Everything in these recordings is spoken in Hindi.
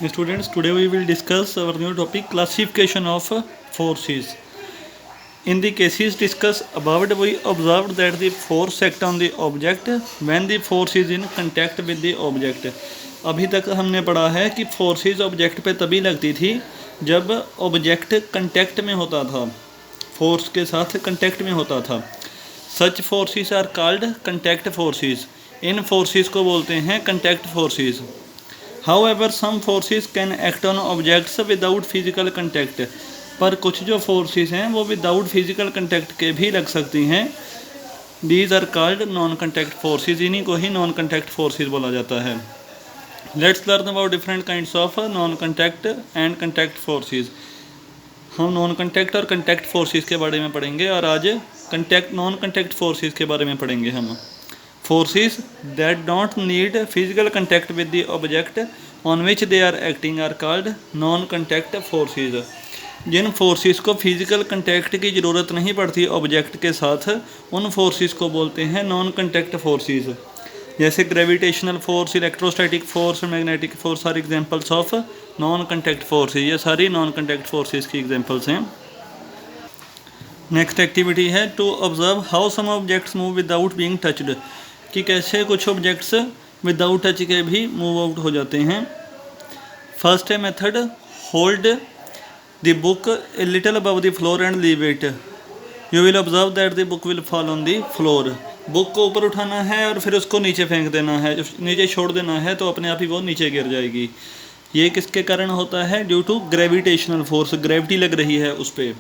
Students, today we will discuss our new topic, classification of forces. In the cases discussed above, we observed that the force act on the object when the force is in contact with the object. अभी तक हमने पढ़ा है कि फोर्सेस ऑब्जेक्ट पे तभी लगती थी जब ऑब्जेक्ट कंटेक्ट में होता था, फोर्स के साथ कंटेक्ट में होता था. Such forces are called contact forces. इन फोर्सेस को बोलते हैं contact forces. However, some forces can act on objects without physical contact. पर कुछ जो फोर्सेस हैं वो विदाउट फिजिकल कंटेक्ट के भी लग सकती हैं. These are called non contact forces. इन्हीं को ही नॉन कंटेक्ट फोर्सेस बोला जाता है. Let's learn about different kinds of non contact and contact forces. हम नॉन कंटेक्ट और कंटेक्ट फोर्सेस के बारे में पढ़ेंगे और आज नॉन कंटेक्ट फोर्सेस के बारे में पढ़ेंगे हम. Forces that don't need physical contact with the object on which they are acting are called non-contact forces. जिन फोर्सेस को फिजिकल कंटेक्ट की ज़रूरत नहीं पड़ती ऑब्जेक्ट के साथ, उन फोर्सेस को बोलते हैं नॉन कंटेक्ट फोर्सेस. जैसे gravitational force, electrostatic force, magnetic force are examples of non contact forces. ये सारी नॉन कंटेक्ट फोर्सेस की एग्जांपल्स हैं. नेक्स्ट एक्टिविटी है to observe how some objects move without being touched. कि कैसे कुछ ऑब्जेक्ट्स विदाउट टच के भी मूव आउट हो जाते हैं. फर्स्ट है method, hold the book a little above the floor and leave it. You will observe that the book will fall on the floor. Book को ऊपर उठाना है और फिर उसको नीचे फेंक देना है, नीचे छोड़ देना है तो अपने आप ही वो नीचे गिर जाएगी. ये किसके कारण होता है? Due to gravitational force, gravity लग रही है उस पर.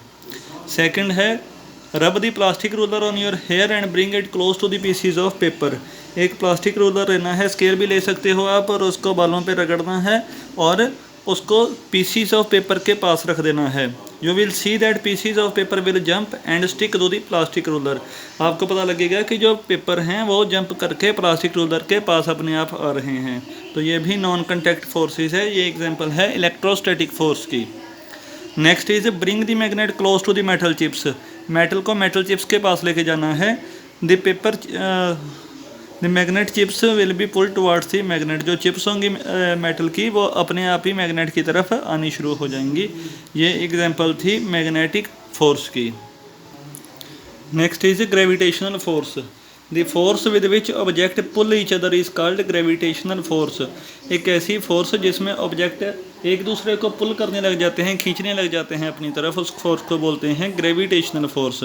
सेकेंड है rub the plastic ruler on your hair and bring it close to the pieces of paper. एक प्लास्टिक रूलर लेना है, स्केल भी ले सकते हो आप, और उसको बालों पे रगड़ना है और उसको पीसीज ऑफ पेपर के पास रख देना है. You will see that pieces of paper will jump and stick to the plastic ruler. आपको पता लगेगा कि जो पेपर हैं वो जंप करके प्लास्टिक रूलर के पास अपने आप आ रहे हैं. तो ये भी नॉन कंटेक्ट फोर्सेस है. ये एग्जाम्पल है इलेक्ट्रोस्टैटिक फोर्स की. Next is bring the magnet close to the metal chips. Metal को मेटल चिप्स के पास लेके जाना है. The magnet chips will be pull towards the magnet. जो चिप्स होंगी मेटल की वो अपने आप ही मैग्नेट की तरफ आनी शुरू हो जाएंगी. ये एग्जांपल थी मैग्नेटिक फोर्स की. Next is gravitational force. The force with which object pull each other is called gravitational force. एक ऐसी फोर्स जिसमें ऑब्जेक्ट एक दूसरे को पुल करने लग जाते हैं, खींचने लग जाते हैं अपनी तरफ, उस फोर्स को बोलते हैं gravitational force.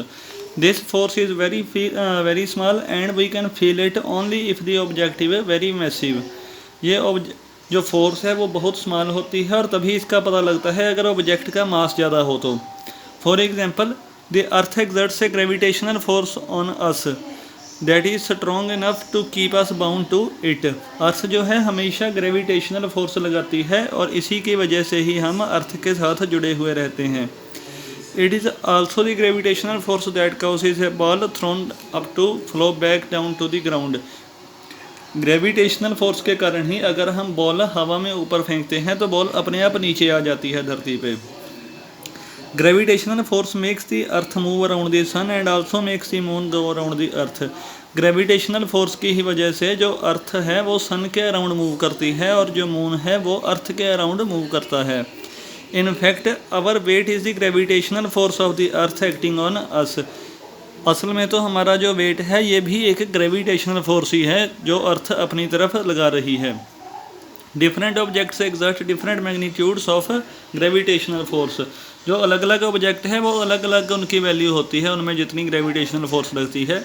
This force is very small and we can feel it only if the objective very massive. ये जो फोर्स है वो बहुत स्मॉल होती है और तभी इसका पता लगता है अगर ऑब्जेक्ट का मास ज़्यादा हो तो. For example, the earth exerts a gravitational force on us that is strong enough to keep us bound to it. Earth जो है हमेशा ग्रेविटेशनल फोर्स लगाती है और इसी की वजह से ही हम अर्थ के साथ जुड़े हुए रहते हैं. It is also the gravitational force that causes a ball thrown up to flow back down to the ground. Gravitational force के कारण ही अगर हम बॉल हवा में ऊपर फेंकते हैं तो बॉल अपने आप नीचे आ जाती है धरती पे. Gravitational force makes the earth move around the sun and also makes the moon go around the earth. Gravitational force की ही वजह से जो अर्थ है वो सन के अराउंड मूव करती है और जो मून है वो अर्थ के अराउंड मूव करता है. In fact our weight is the gravitational force of the earth acting on us. असल में तो हमारा जो वेट है ये भी एक ग्रेविटेशनल फोर्स ही है जो अर्थ अपनी तरफ लगा रही है. Different objects exert different magnitudes of gravitational force. जो अलग अलग ऑब्जेक्ट है वो अलग अलग उनकी वैल्यू होती है, उनमें जितनी ग्रेविटेशनल फोर्स लगती है.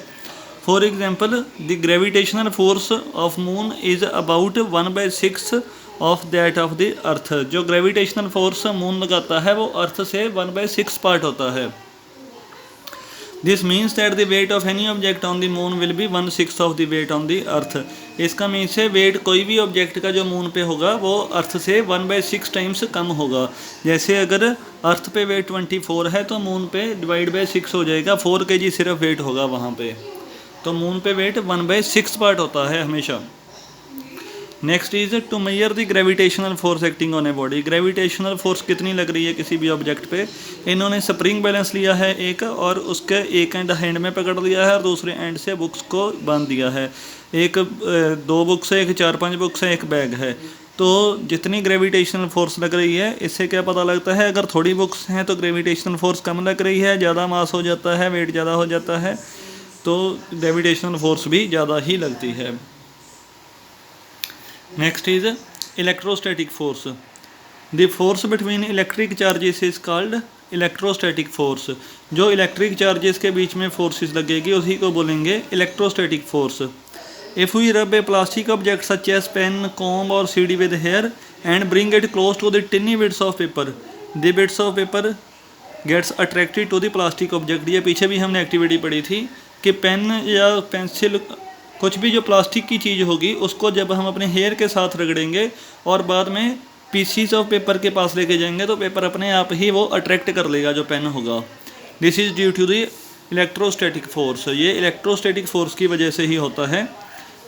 For example, the gravitational force of moon is about 1/6 of that of the अर्थ. जो ग्रेविटेशनल फोर्स मून लगाता है वो अर्थ से 1/6 पार्ट होता है. This means that the weight of any object on the moon will be 1/6 of the weight on the earth. इसका मीन्स है वेट कोई भी ऑब्जेक्ट का जो मून पे होगा वो अर्थ से 1/6 टाइम्स कम होगा. जैसे अगर अर्थ पे वेट 24 है तो मून पे डिवाइड बाई 6 हो जाएगा, 4 kg सिर्फ वेट होगा वहाँ पे. तो मून पे वेट 1/6 पार्ट होता है हमेशा. Next is to measure the gravitational force acting on a body. Gravitational force कितनी लग रही है किसी भी ऑब्जेक्ट पे. इन्होंने स्प्रिंग बैलेंस लिया है एक, और उसके एक एंड हैंड में पकड़ लिया है और दूसरे एंड से बुक्स को बांध दिया है. एक 2 बुक्स है, एक 4-5 बुक्स है, एक बैग है. तो जितनी ग्रेविटेशनल फोर्स लग रही है, इससे क्या पता लगता है, अगर थोड़ी बुक्स हैं तो ग्रेविटेशनल फोर्स कम लग रही है, ज़्यादा मास हो जाता है, वेट ज़्यादा हो जाता है, तो ग्रेविटेशनल फोर्स भी ज़्यादा ही लगती है। Next is electrostatic force. The force between electric charges is called electrostatic force. जो इलेक्ट्रिक चार्जेस के बीच में फोर्सेस लगेगी उसी को बोलेंगे electrostatic force. If we rub a plastic object such as pen, comb or CD with hair and bring it close to the tiny bits of paper, the bits of paper gets attracted to the plastic object। ये पीछे भी हमने एक्टिविटी पढ़ी थी कि पेन या पेंसिल, कुछ भी जो प्लास्टिक की चीज़ होगी, उसको जब हम अपने हेयर के साथ रगड़ेंगे और बाद में पीसीस ऑफ पेपर के पास लेके जाएंगे तो पेपर अपने आप ही वो अट्रैक्ट कर लेगा जो पेन होगा। This is due to the electrostatic force. ये इलेक्ट्रोस्टैटिक फोर्स की वजह से ही होता है।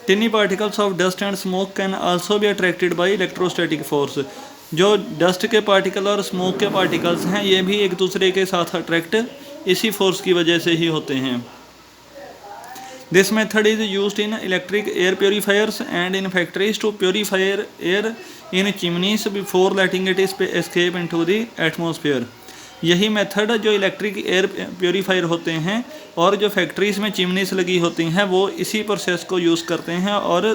Tiny particles of dust and smoke can also be attracted by electrostatic force. जो डस्ट के पार्टिकल और स्मोक के पार्टिकल्स हैं, ये भी एक दूसरे के साथ अट्रैक्ट इसी फोर्स की वजह से ही होते हैं। This method is used in electric air purifiers and in factories to purifier air in chimneys before letting it escape into the atmosphere. यही मेथड जो इलेक्ट्रिक एयर प्योरीफायर होते हैं और जो फैक्ट्रीज़ में चिमनीस लगी होती हैं, वो इसी प्रोसेस को यूज़ करते हैं और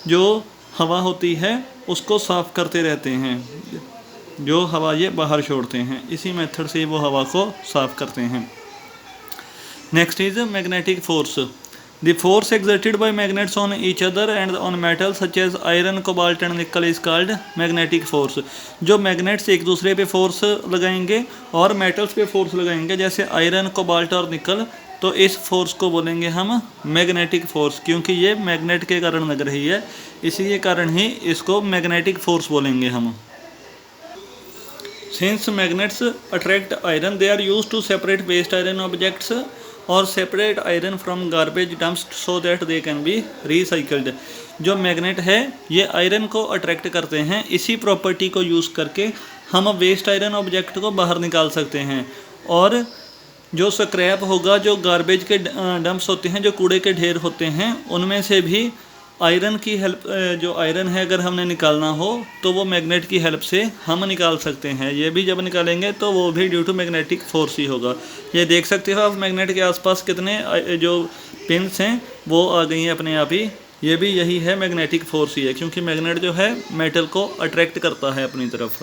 जो हवा होती है उसको साफ़ करते रहते हैं। जो हवा ये बाहर छोड़ते हैं, इसी मेथड से वो हवा को साफ़ करते हैं। Next is magnetic force. The force exerted by magnets on each other and on metals such as iron, cobalt and nickel is called magnetic force। जो मैग्नेट्स एक दूसरे पे फोर्स लगाएंगे और मेटल्स पे फोर्स लगाएंगे, जैसे आयरन, कोबाल्ट और निकल, तो इस फोर्स को बोलेंगे हम मैग्नेटिक फोर्स, क्योंकि ये मैग्नेट के कारण लग रही है, इसी के कारण ही इसको मैग्नेटिक फोर्स बोलेंगे हम। Since magnets attract iron, they are used to separate waste iron objects और separate iron from garbage dumps so that they can be recycled. जो मैग्नेट है ये आयरन को अट्रैक्ट करते हैं, इसी प्रॉपर्टी को यूज़ करके हम वेस्ट आयरन ऑब्जेक्ट को बाहर निकाल सकते हैं। और जो स्क्रैप होगा, जो गार्बेज के डंप्स होते हैं, जो कूड़े के ढेर होते हैं, उनमें से भी आयरन की हेल्प, जो आयरन है अगर हमने निकालना हो तो वो मैग्नेट की हेल्प से हम निकाल सकते हैं। ये भी जब निकालेंगे तो वो भी ड्यू टू मैग्नेटिक फोर्स ही होगा। ये देख सकते हो आप मैग्नेट के आसपास कितने जो पिन्स हैं वो आ गई हैं अपने आप ही। ये भी यही है, मैग्नेटिक फोर्स ही है, क्योंकि मैग्नेट जो है मेटल को अट्रैक्ट करता है अपनी तरफ।